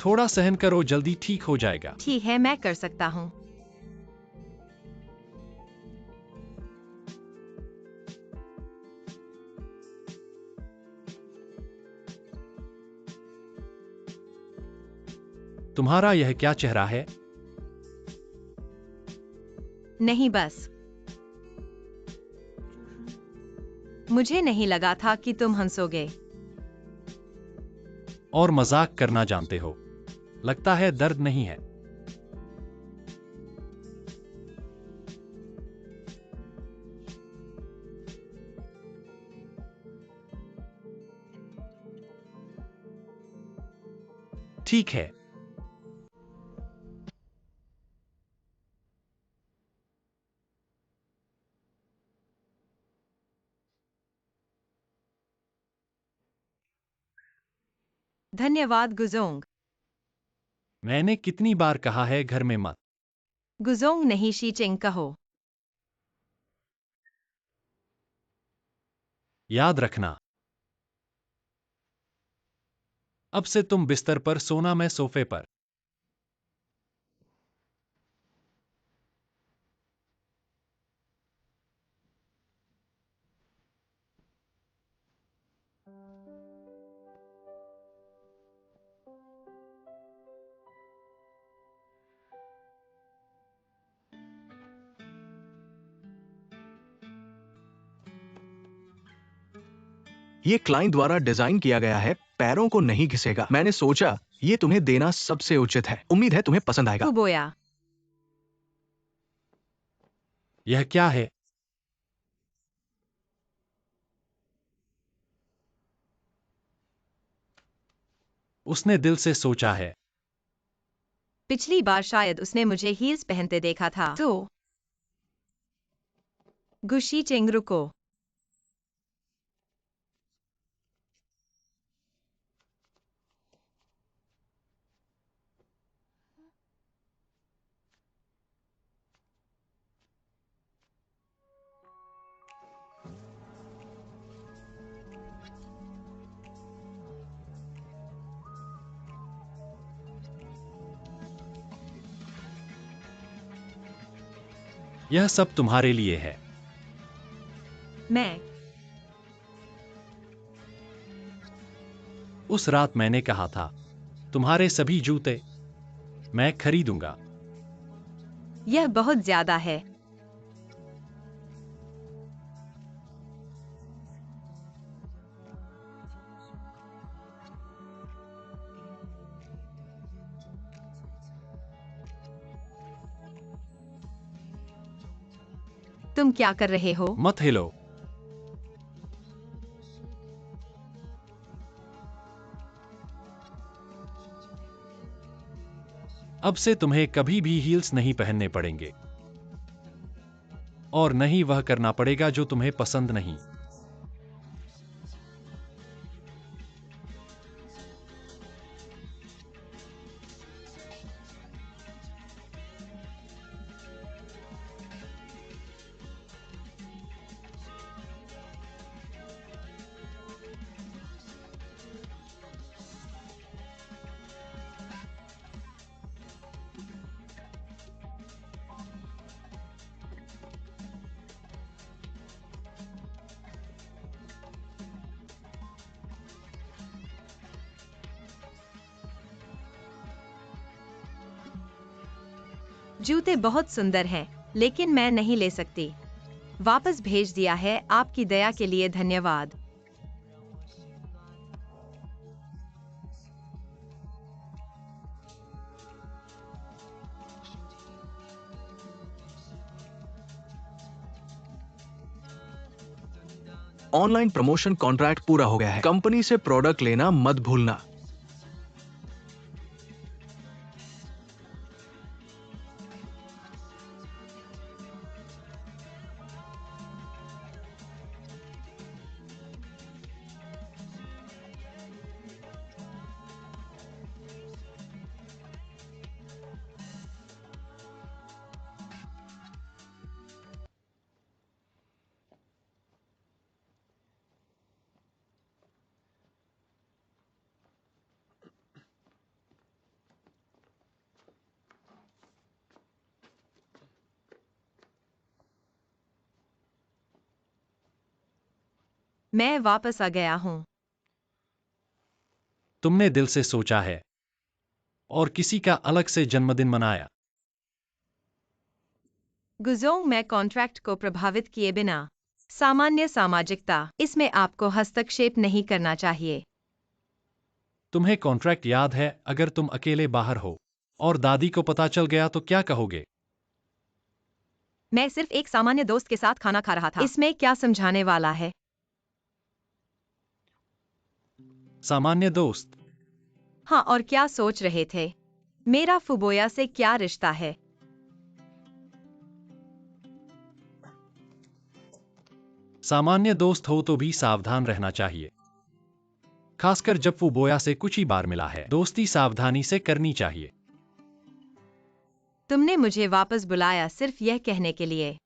थोड़ा सहन करो, जल्दी ठीक हो जाएगा। ठीक है, मैं कर सकता हूँ। तुम्हारा यह क्या चेहरा है? नहीं, बस मुझे नहीं लगा था कि तुम हंसोगे। और मजाक करना जानते हो। लगता है दर्द नहीं है। ठीक है। धन्यवाद गुजोंग। मैंने कितनी बार कहा है घर में मत। गुजोंग नहीं, शीचिंग कहो। याद रखना, अब से तुम बिस्तर पर सोना, मैं सोफे पर। ये क्लाइंट द्वारा डिजाइन किया गया है, पैरों को नहीं घिसेगा। मैंने सोचा ये तुम्हें देना सबसे उचित है। उम्मीद है तुम्हें पसंद आएगा। कुबोया। यह क्या है? उसने दिल से सोचा है। पिछली बार शायद उसने मुझे हील्स पहनते देखा था। तो गुशी चिंग, रुको। यह सब तुम्हारे लिए है। मैं उस रात मैंने कहा था, तुम्हारे सभी जूते मैं खरीदूंगा। यह बहुत ज्यादा है। तुम क्या कर रहे हो? मत हिलो। अब से तुम्हें कभी भी हील्स नहीं पहनने पड़ेंगे, और नहीं वह करना पड़ेगा जो तुम्हें पसंद नहीं। जूते बहुत सुंदर हैं, लेकिन मैं नहीं ले सकती। वापस भेज दिया है। आपकी दया के लिए धन्यवाद। ऑनलाइन प्रमोशन कॉन्ट्रैक्ट पूरा हो गया है। कंपनी से प्रोडक्ट लेना मत भूलना। मैं वापस आ गया हूँ। तुमने दिल से सोचा है और किसी का अलग से जन्मदिन मनाया। गुज़ोंग में कॉन्ट्रैक्ट को प्रभावित किए बिना सामान्य सामाजिकता, इसमें आपको हस्तक्षेप नहीं करना चाहिए। तुम्हें कॉन्ट्रैक्ट याद है? अगर तुम अकेले बाहर हो और दादी को पता चल गया तो क्या कहोगे? मैं सिर्फ एक सामान्य दोस्त के साथ खाना खा रहा था। इसमें क्या समझाने वाला है? सामान्य दोस्त। हाँ, और क्या सोच रहे थे? मेरा फुबोया से क्या रिश्ता है? सामान्य दोस्त हो तो भी सावधान रहना चाहिए, खासकर जब वो बोया से कुछ ही बार मिला है। दोस्ती सावधानी से करनी चाहिए। तुमने मुझे वापस बुलाया सिर्फ यह कहने के लिए।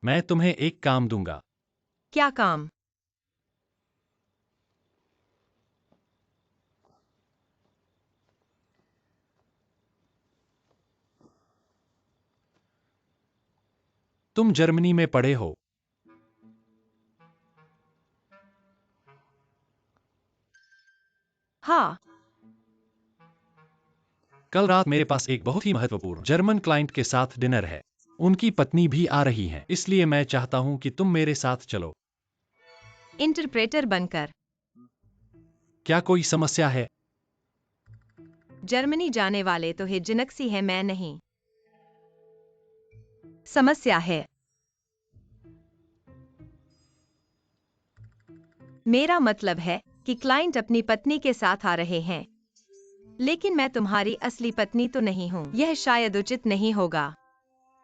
मैं तुम्हें एक काम दूंगा। क्या काम? तुम जर्मनी में पढ़े हो। हाँ। कल रात मेरे पास एक बहुत ही महत्वपूर्ण जर्मन क्लाइंट के साथ डिनर है। उनकी पत्नी भी आ रही है, इसलिए मैं चाहता हूं कि तुम मेरे साथ चलो। इंटरप्रेटर बनकर। क्या कोई समस्या है? जर्मनी जाने वाले तो हिजनक्सी है, मैं नहीं। समस्या है। मेरा मतलब है कि क्लाइंट अपनी पत्नी के साथ आ रहे हैं, लेकिन मैं तुम्हारी असली पत्नी तो नहीं हूँ। यह शायद उचित नहीं होगा।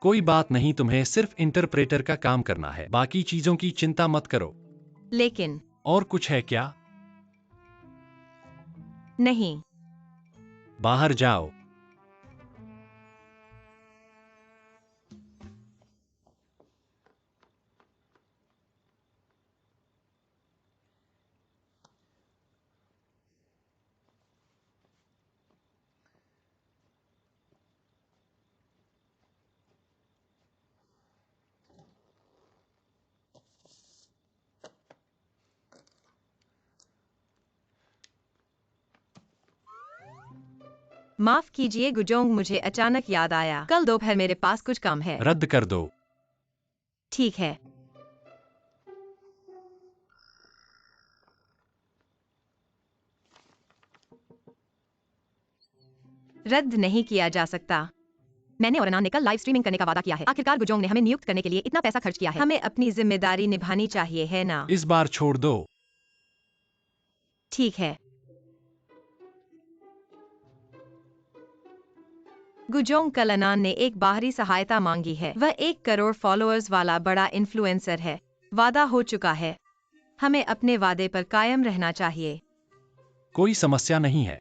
कोई बात नहीं, तुम्हें सिर्फ इंटरप्रेटर का काम करना है, बाकी चीजों की चिंता मत करो। लेकिन और कुछ है क्या? नहीं। बाहर जाओ। माफ कीजिए गुजोंग, मुझे अचानक याद आया कल दोपहर मेरे पास कुछ काम है। रद्द कर दो। ठीक है। रद्द नहीं किया जा सकता। मैंने और अनान ने कल लाइव स्ट्रीमिंग करने का वादा किया है। आखिरकार गुजोंग ने हमें नियुक्त करने के लिए इतना पैसा खर्च किया है। हमें अपनी जिम्मेदारी निभानी चाहिए, है ना? इस बार छोड़ दो। ठीक है। गुजोंग, कल अनान ने एक बाहरी सहायता मांगी है। वह 1 करोड़ फॉलोअर्स वाला बड़ा इन्फ्लुएंसर है। वादा हो चुका है। हमें अपने वादे पर कायम रहना चाहिए। कोई समस्या नहीं है।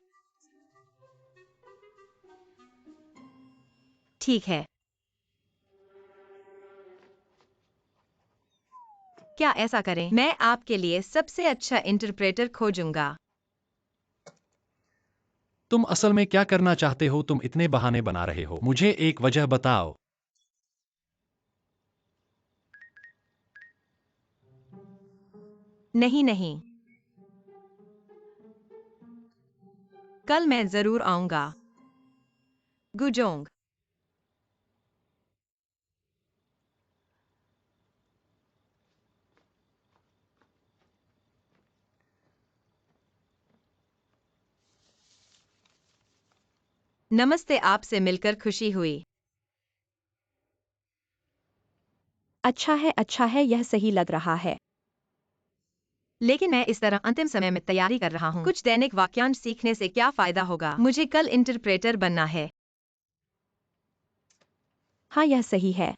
ठीक है। क्या ऐसा करें? मैं आपके लिए सबसे अच्छा इंटरप्रेटर खोजूंगा। तुम असल में क्या करना चाहते हो? तुम इतने बहाने बना रहे हो। मुझे एक वजह बताओ। नहीं नहीं, कल मैं जरूर आऊंगा। गुजोंग, नमस्ते, आपसे मिलकर खुशी हुई। अच्छा है, यह सही लग रहा है। लेकिन मैं इस तरह अंतिम समय में तैयारी कर रहा हूँ। कुछ दैनिक वाक्यांश सीखने से क्या फायदा होगा? मुझे कल इंटरप्रेटर बनना है। हाँ, यह सही है।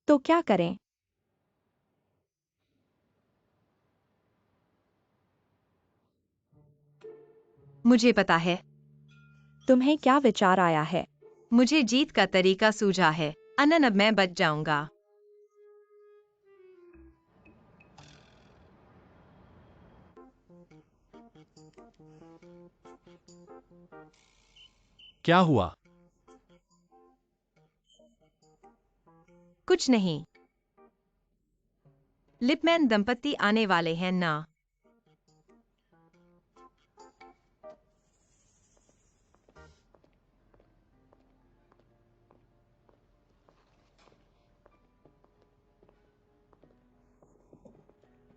तो क्या करें? मुझे पता है। तुम्हें क्या विचार आया है? मुझे जीत का तरीका सूझा है। अनन, अब मैं बच जाऊंगा। क्या हुआ? कुछ नहीं। लिपमैन दंपति आने वाले हैं ना?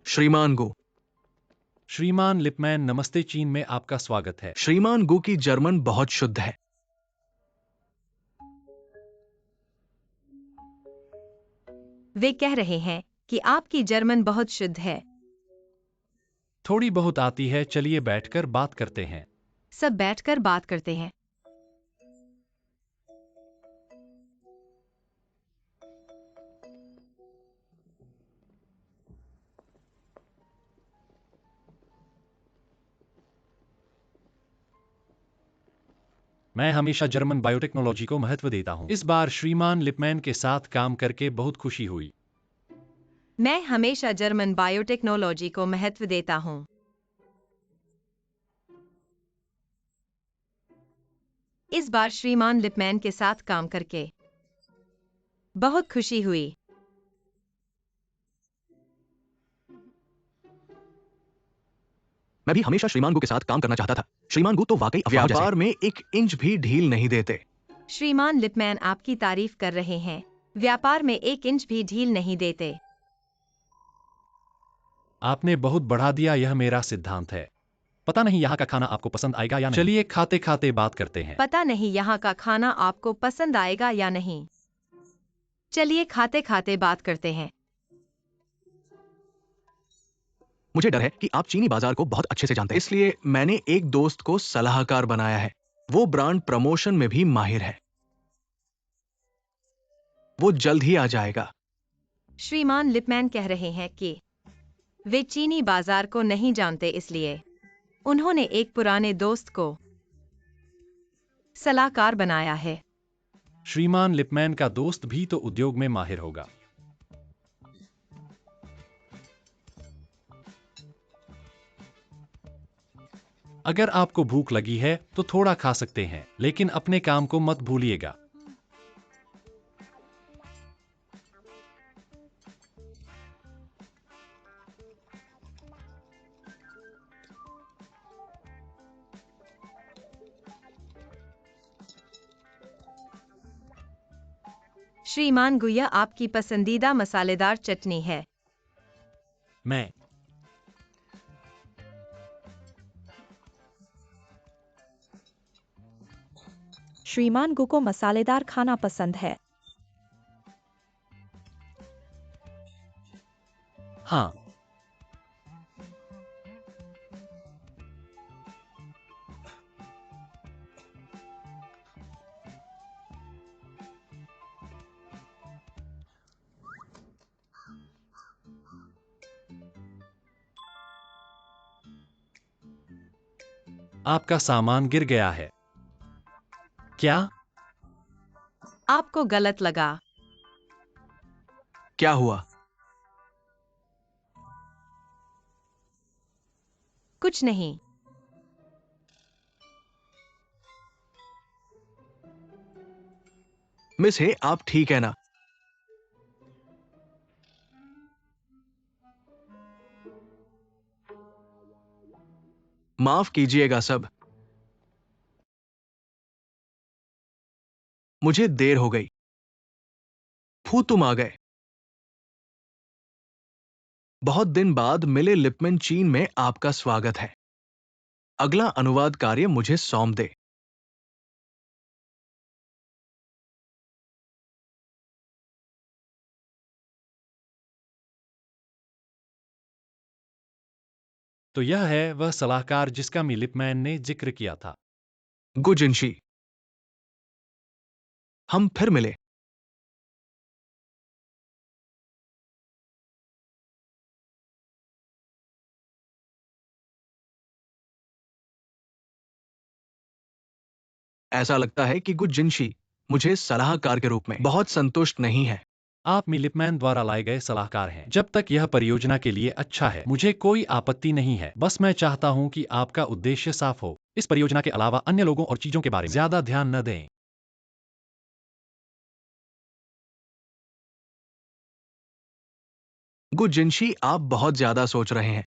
श्रीमान गु। श्रीमान लिपमैन, नमस्ते। चीन में आपका स्वागत है। श्रीमान गु की जर्मन बहुत शुद्ध है। वे कह रहे हैं कि आपकी जर्मन बहुत शुद्ध है। थोड़ी बहुत आती है। चलिए बैठकर बात करते हैं। सब बैठकर बात करते हैं। मैं हमेशा जर्मन बायोटेक्नोलॉजी को महत्व देता हूं। इस बार श्रीमान लिपमैन के साथ काम करके बहुत खुशी हुई। मैं हमेशा जर्मन बायोटेक्नोलॉजी को महत्व देता हूँ। इस बार श्रीमान लिपमैन के साथ काम करके बहुत खुशी हुई। मैं भी हमेशा श्रीमान गु के साथ काम करना चाहता था। श्रीमान गु तो वाकई अफवाह जैसे व्यापार में 1 इंच भी ढील नहीं देते। श्रीमान लिपमैन आपकी तारीफ कर रहे हैं। व्यापार में 1 इंच भी ढील नहीं देते। आपने बहुत बढ़ा दिया। यह मेरा सिद्धांत है। पता नहीं यहाँ का खाना आपको पसंद आएगा या नहीं। चलिए खाते खाते बात करते हैं। पता नहीं यहाँ का खाना आपको पसंद आएगा या नहीं। चलिए खाते खाते बात करते हैं। मुझे डर है कि आप चीनी बाजार को बहुत अच्छे से जानते हैं, इसलिए मैंने एक दोस्त को सलाहकार बनाया है। वो ब्रांड प्रमोशन में भी माहिर है। वो जल्द ही आ जाएगा। श्रीमान लिपमैन कह रहे हैं कि वे चीनी बाजार को नहीं जानते, इसलिए उन्होंने एक पुराने दोस्त को सलाहकार बनाया है। श्रीमान लिपमैन का दोस्त भी तो उद्योग में माहिर होगा। अगर आपको भूख लगी है तो थोड़ा खा सकते हैं, लेकिन अपने काम को मत भूलिएगा। श्रीमान गुया, आपकी पसंदीदा मसालेदार चटनी है। मैं श्रीमान गु को मसालेदार खाना पसंद है। हाँ। आपका सामान गिर गया है। क्या? आपको गलत लगा। क्या हुआ? कुछ नहीं। मिस हे, आप ठीक है ना? माफ कीजिएगा सब। मुझे देर हो गई। फू, तुम आ गए। बहुत दिन बाद मिले लिपमैन चीन में आपका स्वागत है। अगला अनुवाद कार्य मुझे सौंप दे। तो यह है वह सलाहकार जिसका मिलिपमैन ने जिक्र किया था। गुजिनशी, हम फिर मिले। ऐसा लगता है कि गुजिनशी मुझे सलाहकार के रूप में बहुत संतुष्ट नहीं है। आप मिलिपमैन द्वारा लाए गए सलाहकार हैं। जब तक यह परियोजना के लिए अच्छा है, मुझे कोई आपत्ति नहीं है। बस मैं चाहता हूं कि आपका उद्देश्य साफ हो। इस परियोजना के अलावा अन्य लोगों और चीजों के बारे में ज्यादा ध्यान न दें। गुजिनशी, आप बहुत ज्यादा सोच रहे हैं।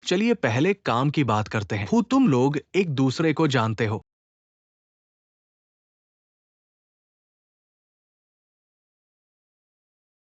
चलिए पहले काम की बात करते हैं। तुम लोग एक दूसरे को जानते हो।